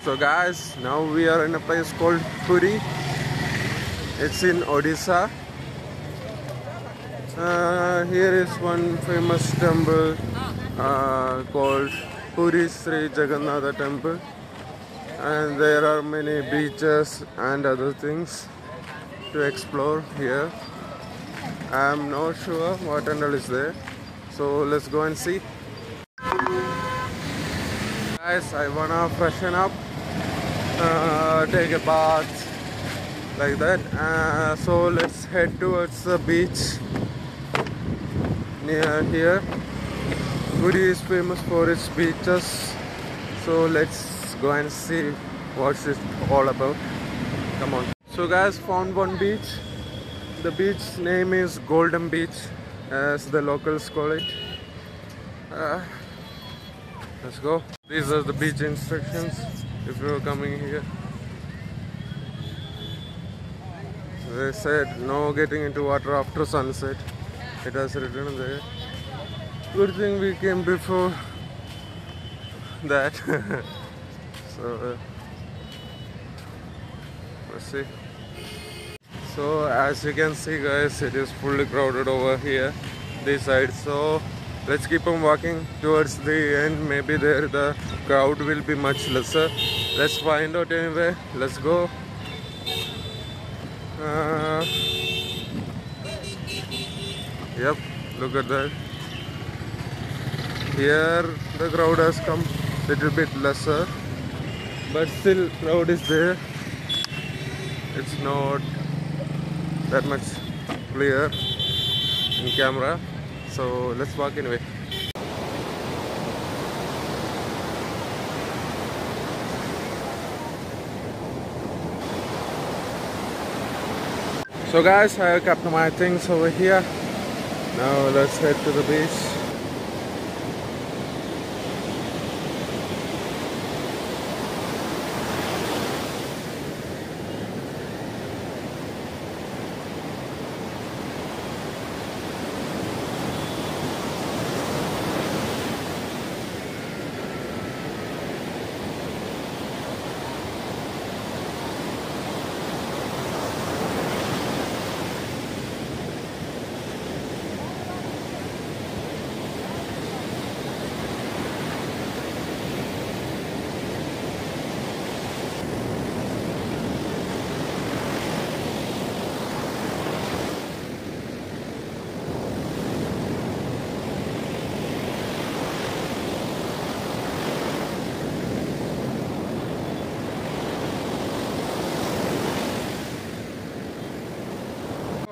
So guys, now we are in a place called Puri. It's in Odisha. Here is one famous temple called Puri Sri Jagannatha Temple, and there are many beaches and other things to explore here. I'm not sure what and is there, so let's go and see. Guys, I wanna freshen up, take a bath like that. So let's head towards the beach near here. Puri is famous for its beaches, so let's go and see what's it all about. Come on. So guys, found one beach. The beach name is Golden Beach, as the locals call it. Let's go. These are the beach instructions if you are coming here. They said no getting into water after sunset. It has written there. Good thing we came before that. So let's see. So as you can see guys, it is fully crowded over here, this side. So let's keep on walking towards the end. Maybe there the crowd will be much lesser. Let's find out anyway. Let's go. Yep, look at that. Here the crowd has come little bit lesser, but still crowd is there. It's not that much clear in camera, so let's walk anyway. So guys, I kept my things over here. Now let's head to the beach.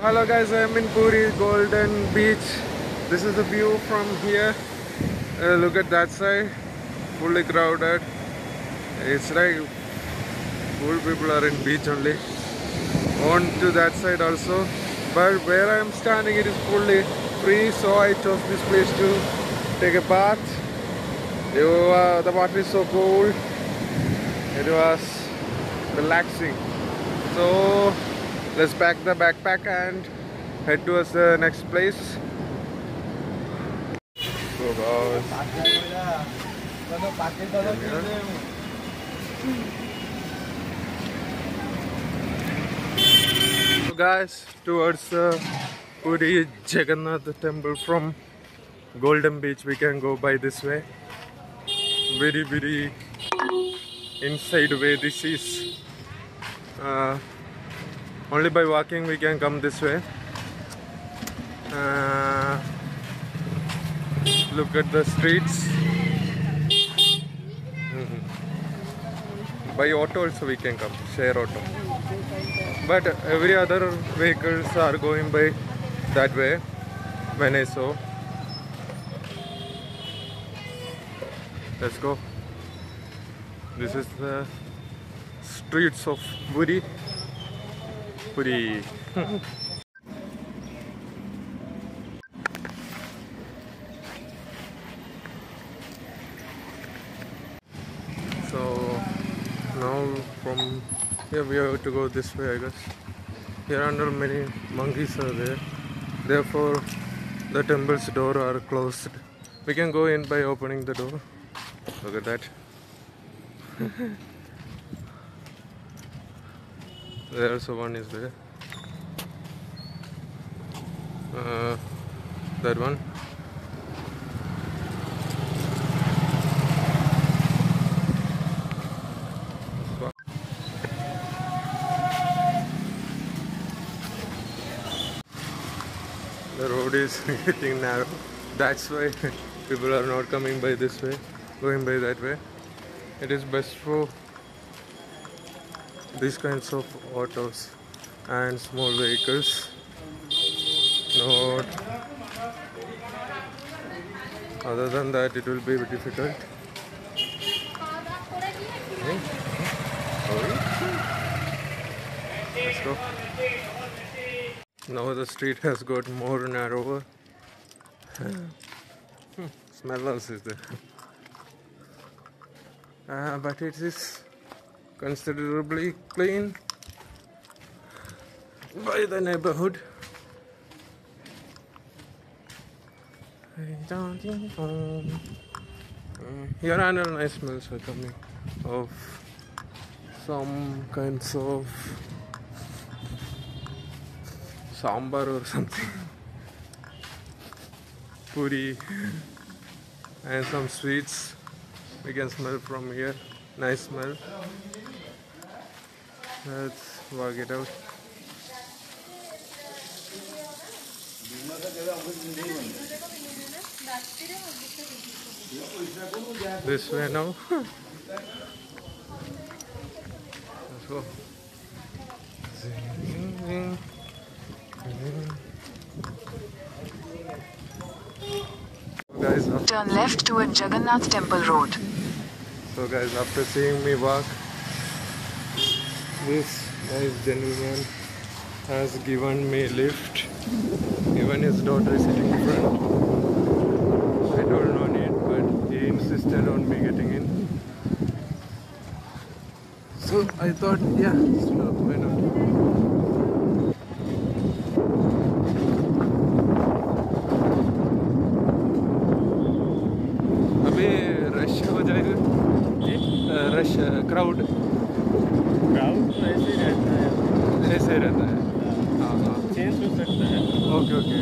Hello guys, I am in Puri Golden Beach. This is the view from here. Look at that side, fully crowded. It's like full people are in beach only. On to that side also, but where I am standing it is fully free, so I chose this place to take a bath. The water is so cold. It was relaxing. So let's pack the backpack and head towards the next place. So guys, towards the Puri Jagannath temple from Golden Beach we can go by this way. Very inside way this is. Only by walking we can come this way. Look at the streets. By auto also we can come, share auto. But every other vehicles are going by that way when I saw. Let's go. This is the streets of Puri. Puri. So now from here we have to go this way, I guess. Here under many monkeys are there. Therefore the temple's door are closed. We can go in by opening the door. Look at that. There also one is there. That one. The road is getting narrow. That's why people are not coming by this way, going by that way. It is best for these kinds of autos and small vehicles. Not other than that, it will be difficult. Let's go. Now the street has got more narrower. Smell also is there. But it is considerably clean by the neighborhood. Here are nice smells are coming of some kinds of sambar or something, puri, and some sweets we can smell from here. Nice smell. Let's walk it out. This way now. Let's go. Guys, turn left toward Jagannath Temple Road. So guys, after seeing me walk, this nice gentleman has given me a lift. Even his daughter is sitting in front. I told no need, but he insisted on me getting in. So I thought, yeah, sure, why not? Rush हो जाएगा rush crowd तो ऐसे ही रहता है, ऐसे ही रहता है. हाँ चेंज हो सकता है. Okay okay.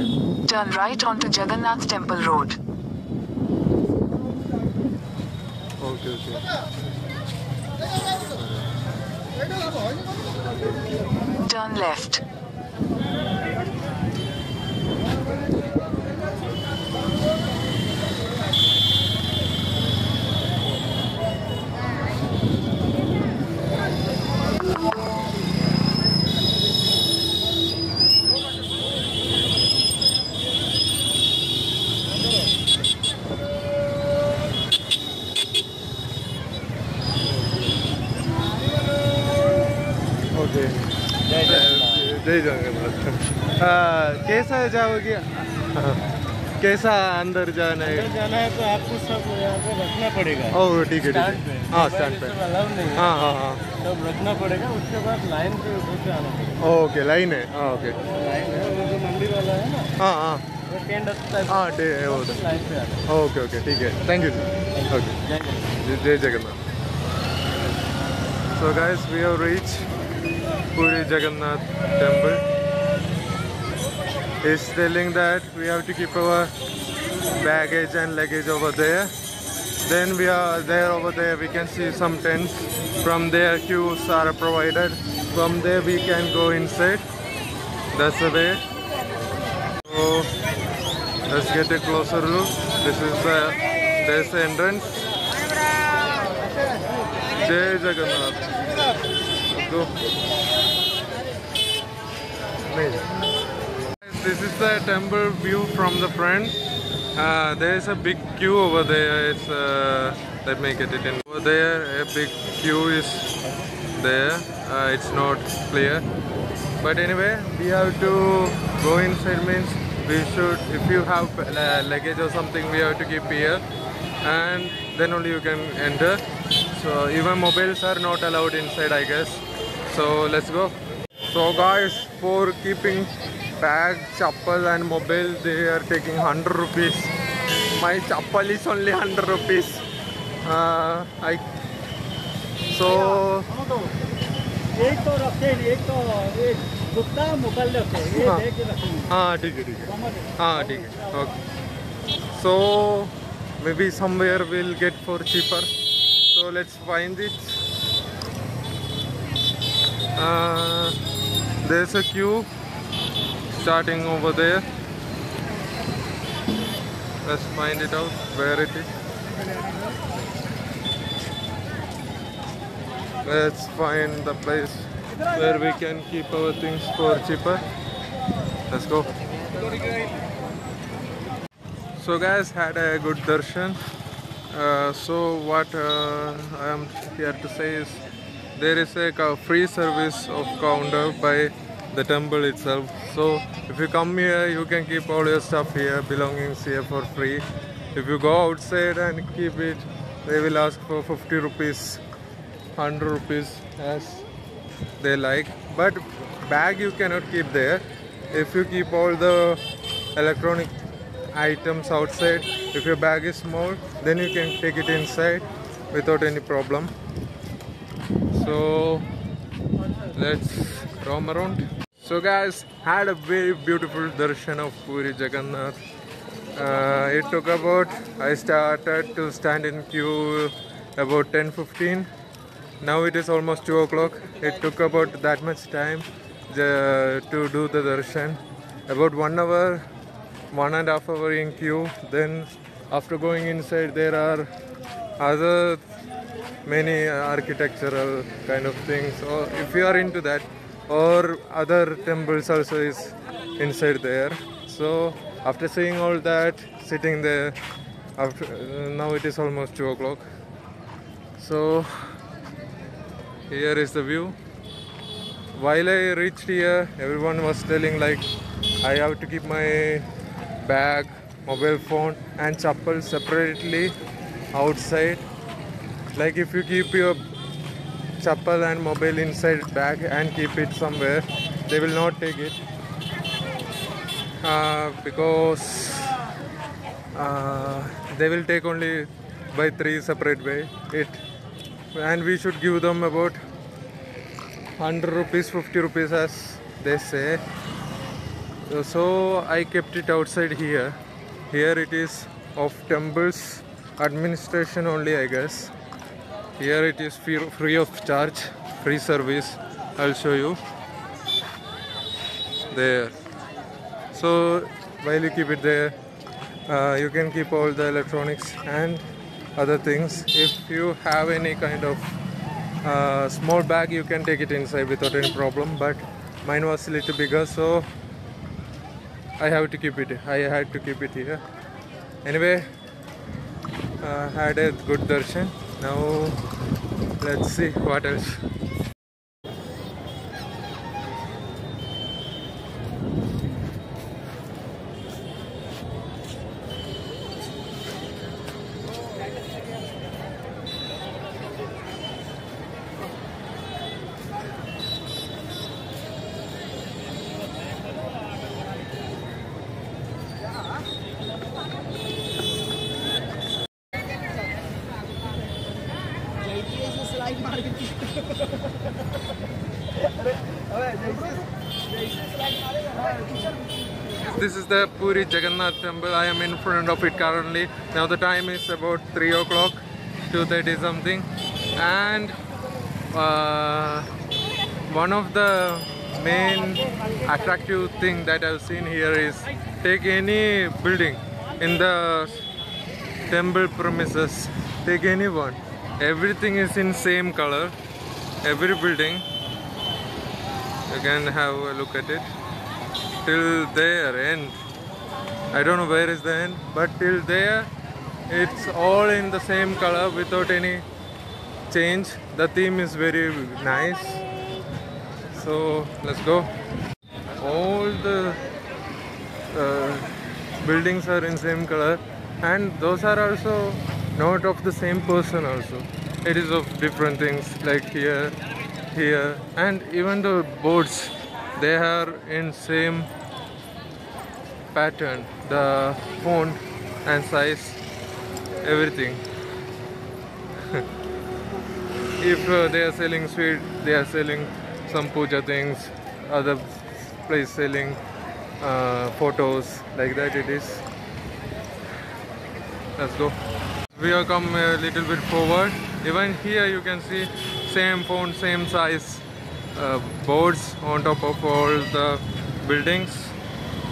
Turn right onto Jagannath Temple Road. Okay okay. Turn left. जय जगन्नाथ. कैसा जाओगे? कैसा अंदर जाना है? अंदर जाना है तो आपको सब यहाँ पे रखना पड़ेगा. ओह ठीक है. हाँ स्टैंड पे. अलाउ नहीं है. हाँ हाँ हाँ. सब रखना पड़ेगा. उसके बाद लाइन पे उधर से आना पड़ेगा. ओके लाइन है. हाँ ओके. लाइन है वो जो मंदिर वाला है ना. हाँ हाँ. वो टेंट रखता है. हाँ डे उधर. लाइन पे आना. ओके ओके ठीक है. Thank you. ओके. जय Jagannath. So guys, we have reached Puri Jagannath temple. He's telling that we have to keep our baggage and luggage over there. Then we are there over there. We can see some tents. From there, queues are provided. From there, we can go inside. That's the way. So let's get a closer look. This is there's the entrance. Jai Jagannath. Let's go. This is the temple view from the front. There is a big queue over there. It's let me get it in. Over there, a big queue is there. It's not clear, but anyway, we have to go inside. Means we should, if you have luggage or something, we have to keep here, and then only you can enter. So even mobiles are not allowed inside, I guess. So let's go. So guys, for keeping bag, chappal and mobile, they are taking 100 rupees. My chappal is only 100 rupees. So एक तो रखे एक तो एक कुत्ता मुकल रखे ये हाँ। देख के रखेंगे हाँ ठीक है ठीक है हाँ ठीक है okay so maybe somewhere we'll get for cheaper so let's find it there's a queue starting over there. Let's find it out where it is. Let's find the place where we can keep our things for cheaper. Let's go. So guys, had a good darshan. So what I am here to say is there is a free service of counter by the temple itself. So if you come here, you can keep all your stuff here, belongings here for free. If you go outside and keep it, they will ask for 50 rupees, 100 rupees as they like. But bag you cannot keep there. If you keep all the electronic items outside, if your bag is small, then you can take it inside without any problem. So let's roam around. So guys, had a very beautiful darshan of Puri Jagannath. It took about, I started to stand in queue about 10:15. Now it is almost 2 o'clock. It took about that much time to do the darshan. About 1 hour, 1.5 hours in queue. Then after going inside, there are other many architectural kind of things. Or if you are into that, or other temples also is inside there. So after seeing all that, sitting there, after now it is almost 2 o'clock. So here is the view. While I reached here, everyone was telling like I have to keep my bag, mobile phone and chappal separately outside. Like if you keep your chappal and mobile inside bag and keep it somewhere, they will not take it because they will take only by 3 separate way it, and we should give them about 100 rupees, 50 rupees as they say. So I kept it outside here. Here it is of temples administration only, I guess. Here it is free of charge, free service. I'll show you there. So while you keep it there, you can keep all the electronics and other things. If you have any kind of small bag, you can take it inside without any problem, but mine was a little bigger, so I had to keep it here. Anyway, had a good darshan. Now let's see what else. This is the Puri Jagannath temple. I am in front of it currently. Now the time is about 3 o'clock, 2:30 something, and one of the main attractive thing that I've seen here is take any building in the temple premises, take any one. Everything is in same color. Every building, you can have a look at it till there end. I don't know where is the end, but till there it's all in the same color without any change. The theme is very nice. So let's go. All the buildings are in same color, and those are also not of the same person also. It is of different things, like here, and even the boards, they are in same pattern, the font and size, everything. If they are selling sweet, they are selling some puja things, other place selling photos, like that it is. Let's go. We have come a little bit forward. Even here you can see same font, same size boards on top of all the buildings.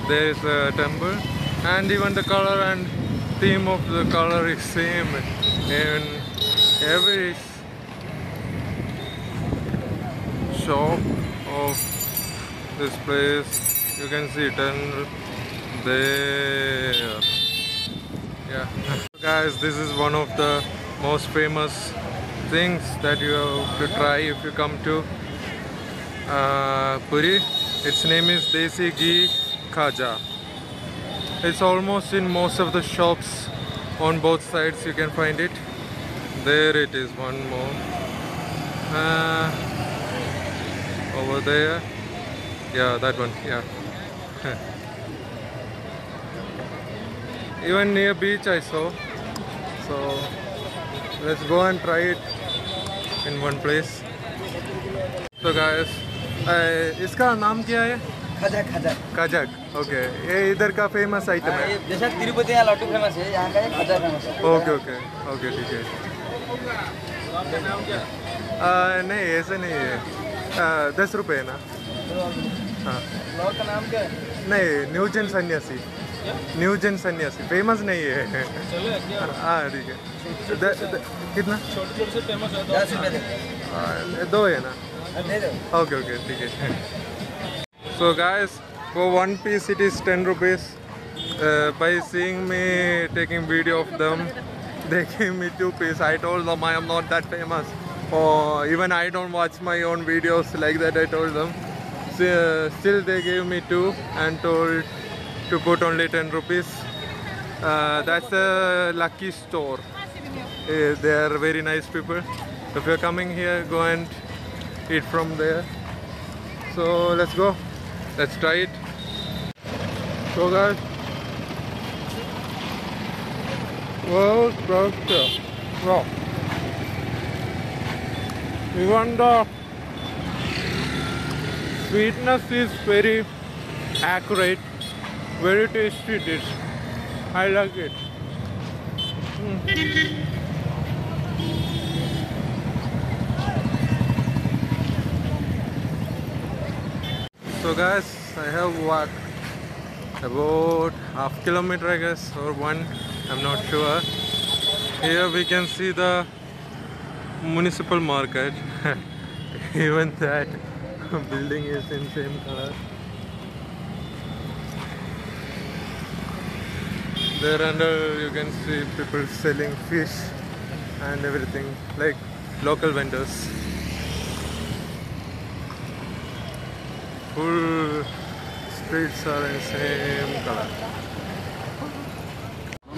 There is a temple, and even the color and theme of the color is same in every shop of this place. You can see it there. Yeah. Guys, this is one of the most famous things that you have to try if you come to Puri. Its name is Desi Ghee Khaja. It's almost in most of the shops on both sides. You can find it. There it is, one more. Over there. Yeah, that one. Yeah. Even near beach I saw. So let's go and try it in one place. So guys, इसका नाम क्या है? खजक खजक खजक. Okay, ये इधर का famous item है. जैसा तिरुपति यहाँ लड्डू फेमस है, यहाँ का ये खजक फेमस है. ओके ओके ओके, ठीक है. नहीं ऐसे नहीं है. 10 रुपये है ना. हाँ. फ्लोर का नाम क्या है? नहीं, न्यूजन सन्यासी. न्यूजन सन्यासी फेमस नहीं है. हाँ ठीक है. कितना? छोटे से फेमस है. 10 रुपये दे. 2 है ना. दे दो. Okay, okay, ठीक है. So guys, for one piece it is 10 rupees. By seeing me taking video of them, they gave me 2 pieces. I told them I am not that famous, or even I don't watch my own videos like that. I told them. Still they gave me 2 and told to put only 10 rupees. That's a lucky store. They are very nice people. If you're coming here, go and eat from there. So let's go. Let's try it. So guys, well, wow. Even the sweetness is very accurate, very tasty dish. I like it. So guys, I have walked about half kilometer I guess, or 1, I'm not sure. Here we can see the municipal market. Even that building is in same color. There under you can see people selling fish and everything, like local vendors. Full streets are in same color.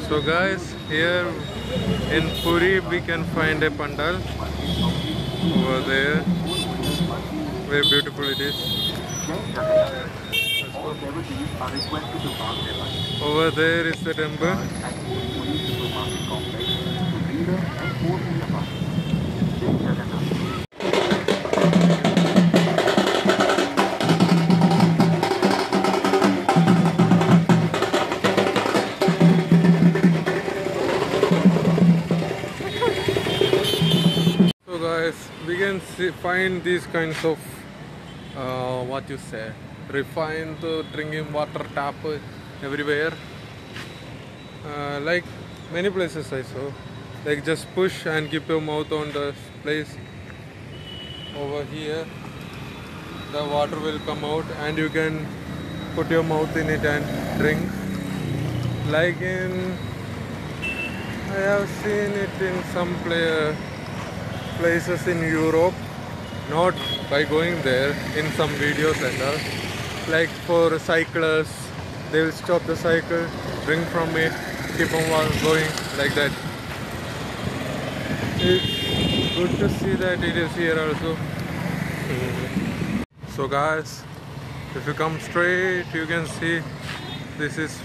So guys, here in Puri we can find a pandal over there. Very beautiful it is. Over there is the temple. So guys, we can find these kinds of what you say, refined drinking water tap everywhere, like many places I saw. Like just push and keep your mouth on the place. Over here the water will come out and you can put your mouth in it and drink. Like I have seen it in some places in Europe, not by going there, in some videos and all. Like for cyclists, they will stop the cycle, drink from it, keep on going like that. It's good to see that it is here also. So guys, if you come straight, you can see this is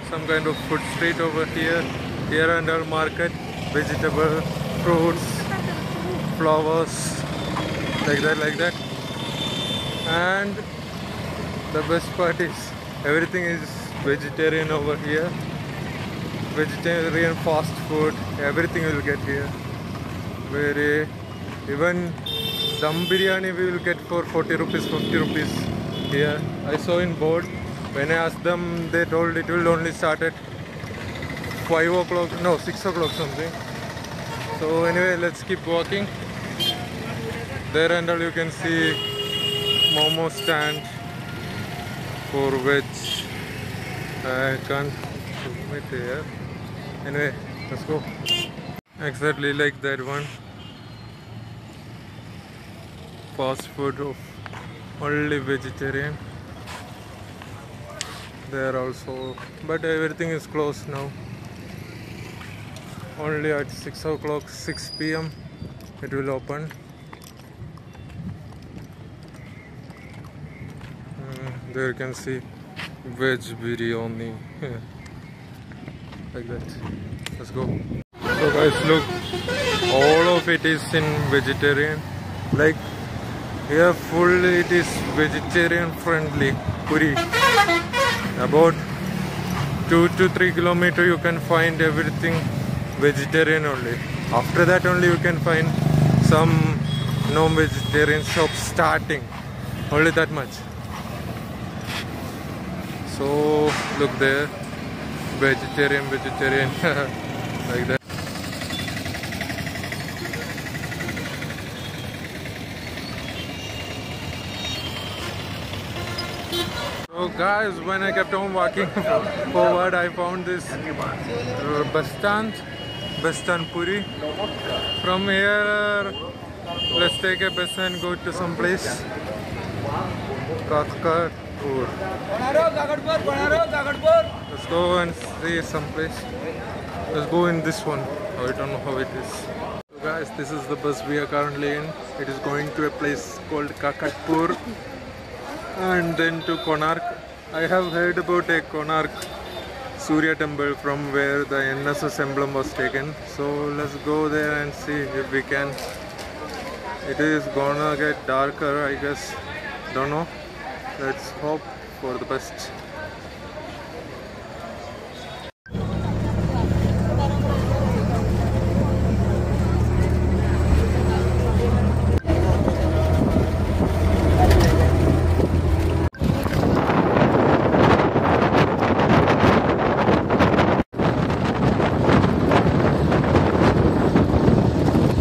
some kind of food street over here. Here under market, vegetable, fruits, flowers, like that. And the best part is everything is vegetarian over here. Vegetarian fast food, everything you will get here. Where even dum biryani we will get for 40 rupees, 50 rupees here. I saw in board. When I asked them, they told it will only start at 5 o'clock, no, 6 o'clock something. So anyway, let's keep walking. There and all you can see momo stand for veg. I can't film it here. Anyway, let's go. Exactly like that one. Fast food of only vegetarian. There also, but everything is closed now. Only at 6 o'clock, 6 p.m. it will open. There you can see veg biryani. Like that. Let's go. So guys, look, all of it is in vegetarian. Like here fully it is vegetarian friendly puri. About 2 to 3 kilometers you can find everything vegetarian only. After that only you can find some non-vegetarian shops starting. Only that much. So look there, vegetarian like that. So guys, when I kept on walking forward, I found this bus stand Puri. From here, let's take a bus and go to some place. Kakapur. Let's go and see some place. Let's go in this one. I don't know how it is. So guys, this is the bus we are currently in. It is going to a place called Kakapur and then to Konark. I have heard about a Konark Surya temple from where the NSS emblem was taken. So let's go there and see if we can. It is gonna get darker, I guess. Don't know. Let's hope for the best.